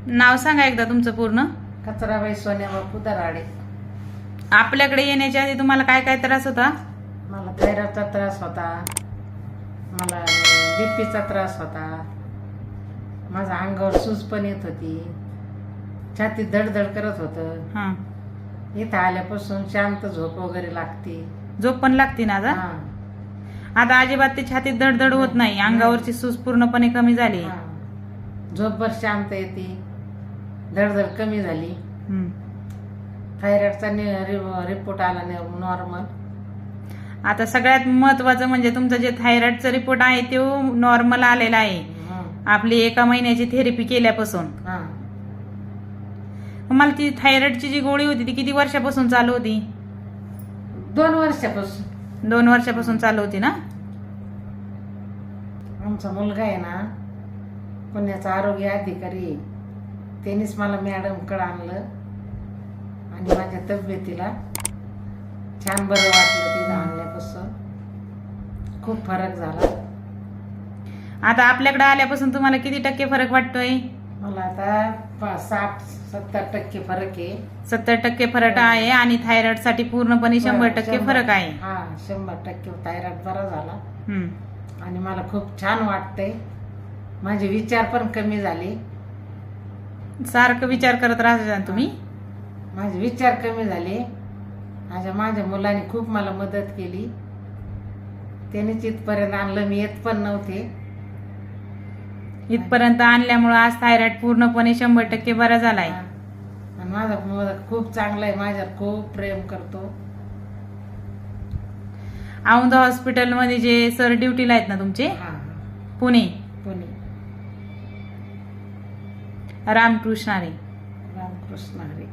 नाव सांगा एकदा तुमचं पूर्ण. कचराबाई सोन्या बापू दराडे. आपल्याकडे येण्याच्या आधी तुम्हाला काय काय त्रास होता? मला थायरॉइडचा त्रास होता, मला बीपीचा त्रास होता, माझ्या अंगावर सूज पण येत होती, छातीत धडधड करत होतं. हा, इथं आल्यापासून शांत झोप वगैरे लागते. झोप पण लागते ना आता? हा, आता अजिबात ते छातीत धडधड होत नाही, अंगावरची सूज पूर्णपणे कमी झाली. हा. झोपभर शांत येते, धडधड कमी झाली. हम्म. थायरॉइडचा रिपोर्ट आला नॉर्मल. आता सगळ्यात महत्वाचं म्हणजे तुमचं जे थायरॉइडचा रिपोर्ट आहे तो नॉर्मल आलेला आहे. आपली 1 महिन्याची थेरपी केल्यापासून. मला ती थायरॉइडची जी गोळी होती ती किती वर्षापासून चालू होती? 2 वर्षापासून. 2 वर्षापासून चालू होती ना? आमचा मुलगा आहे ना, पुण्याचा आरोग्य अधिकारी आहे. त्यांनीच मला मॅडमकडे आणलं आणि माझ्या तब्येतीला छान बरं वाटलं. तिथं आणल्यापासून खूप फरक झाला. आता आपल्याकडे आल्यापासून तुम्हाला किती टक्के फरक वाटतोय? मला आता 60-70% फरक आहे. 70% फरक आहे आणि थायरॉइड साठी पूर्णपणे 100% फरक आहे. हा, 100% थायरॉइड बरा झाला. हम्म. आणि मला खूप छान वाटतंय. माझे विचार पण कमी झाले. सारखं विचार करत राहता तुम्ही? माझे विचार कमी झाले. माझ्या मुलाने खूप मला मदत केली. त्यानेच इथपर्यंत आणलं. मी येत पण नव्हते. इथपर्यंत आणल्यामुळे आज थायरॉइड पूर्णपणे 100% बरा झालाय. आणि माझा मुलगा खूप चांगला आहे, माझ्यावर खूप प्रेम करतो. औंधा हॉस्पिटल मध्ये जे सर ड्युटीला आहेत ना तुमचे, पुणे पुणे रामकृष्ण हरी. रामकृष्ण हरी.